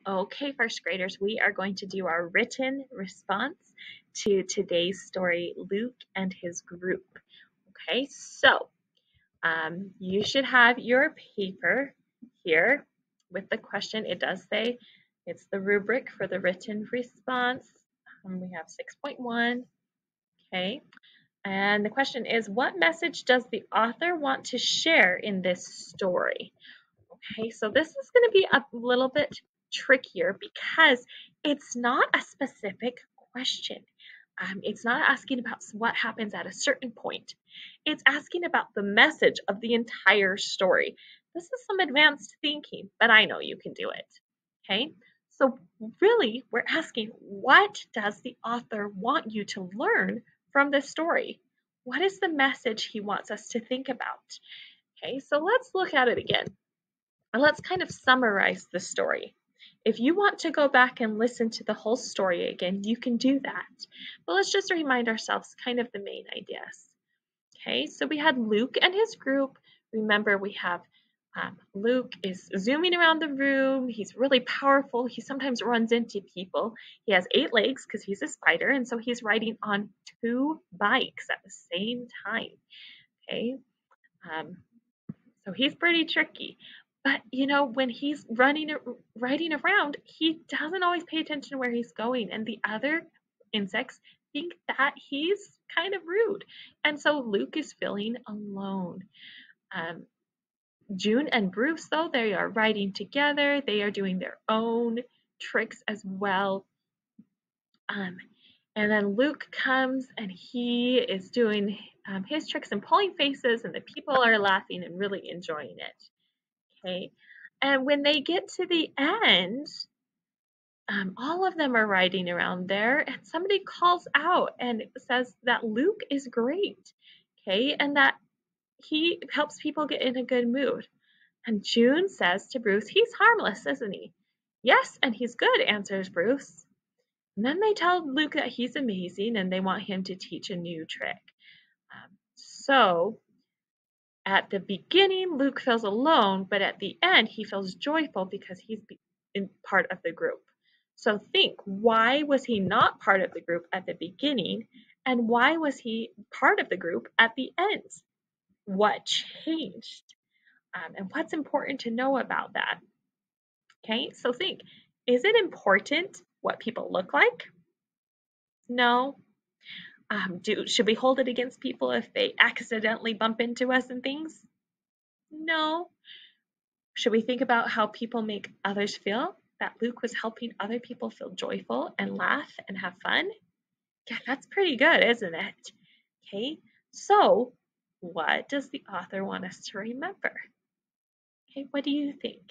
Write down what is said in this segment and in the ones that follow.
Okay, first graders, we are going to do our written response to today's story, Luke and his group. Okay, so you should have your paper here with the question. It does say it's the rubric for the written response. We have 6.1. Okay, and the question is, what message does the author want to share in this story? Okay, so this is going to be a little bit trickier because it's not a specific question. It's not asking about what happens at a certain point. It's asking about the message of the entire story. This is some advanced thinking, but I know you can do it. Okay, so really, we're asking, what does the author want you to learn from this story? What is the message he wants us to think about? Okay, so let's look at it again. And let's kind of summarize the story. If you want to go back and listen to the whole story again, you can do that. But let's just remind ourselves kind of the main ideas. Okay, so we had Luke and his group. Remember, we have Luke is zooming around the room. He's really powerful. He sometimes runs into people. He has 8 legs because he's a spider, and so he's riding on 2 bikes at the same time. Okay, so he's pretty tricky. But you know, when he's riding around, he doesn't always pay attention to where he's going, and the other insects think that he's kind of rude. And so Luke is feeling alone. June and Bruce, though, they are riding together. They are doing their own tricks as well. And then Luke comes and he is doing his tricks and pulling faces, and the people are laughing and really enjoying it. Okay, and when they get to the end, all of them are riding around there, and somebody calls out and says that Luke is great, okay, and that he helps people get in a good mood. And June says to Bruce, he's harmless, isn't he? Yes, and he's good, answers Bruce. And then they tell Luke that he's amazing and they want him to teach a new trick. So at the beginning, Luke feels alone, but at the end, he feels joyful because he's part of the group. So think, why was he not part of the group at the beginning, and why was he part of the group at the end? What changed? And what's important to know about that? Okay, so think, is it important what people look like? No. Should we hold it against people if they accidentally bump into us and things? No. Should we think about how people make others feel? That Luke was helping other people feel joyful and laugh and have fun? Yeah, that's pretty good, isn't it? Okay, so what does the author want us to remember? Okay, what do you think?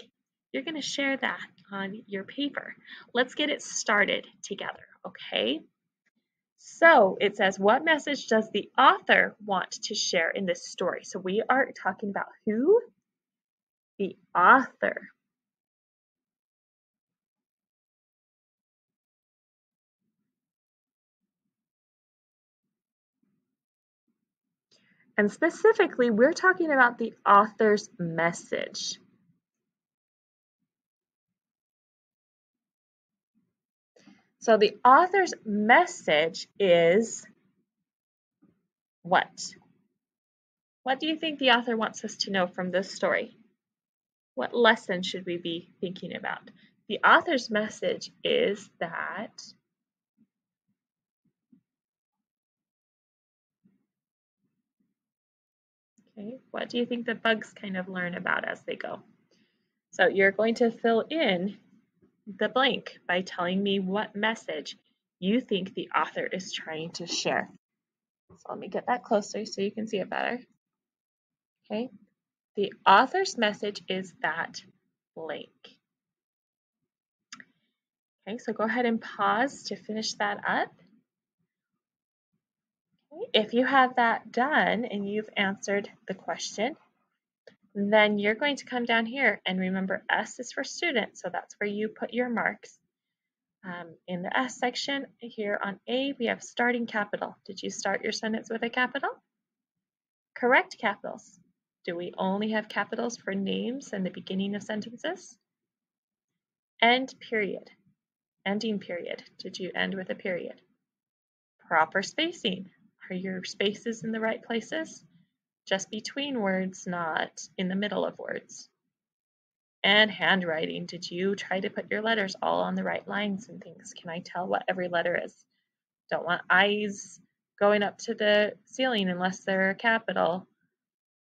You're going to share that on your paper. Let's get it started together, okay? So it says, what message does the author want to share in this story? So we are talking about who? The author. And specifically, we're talking about the author's message. So the author's message is what? What do you think the author wants us to know from this story? What lesson should we be thinking about? The author's message is that okay, what do you think the bugs kind of learn about as they go? So you're going to fill in the blank by telling me what message you think the author is trying to share. So let me get that closer so you can see it better. Okay, the author's message is that blank. Okay, so go ahead and pause to finish that up. Okay, if you have that done and you've answered the question, then you're going to come down here and remember S is for student, so that's where you put your marks. In the S section here on A, we have starting capital. Did you start your sentence with a capital? Correct capitals. Do we only have capitals for names and the beginning of sentences? End period. Ending period. Did you end with a period? Proper spacing. Are your spaces in the right places? Just between words, not in the middle of words. And handwriting. Did you try to put your letters all on the right lines and things? Can I tell what every letter is? Don't want eyes going up to the ceiling unless they're a capital.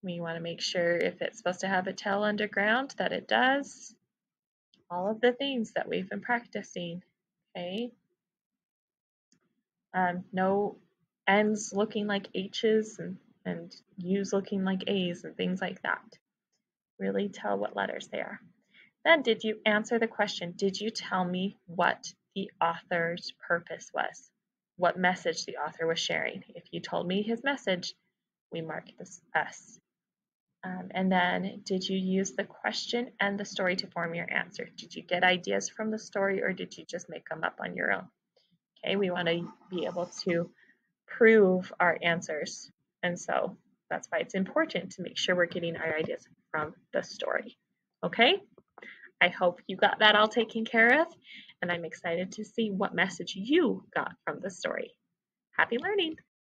We want to make sure if it's supposed to have a tail underground that it does. All of the things that we've been practicing, okay? No N's looking like H's and U's looking like A's and things like that. Really tell what letters they are. Then did you answer the question, did you tell me what the author's purpose was? What message the author was sharing? If you told me his message, we mark this S. And then did you use the question and the story to form your answer? Did you get ideas from the story or did you just make them up on your own? Okay, we want to be able to prove our answers. And so that's why it's important to make sure we're getting our ideas from the story. Okay, I hope you got that all taken care of, and I'm excited to see what message you got from the story. Happy learning!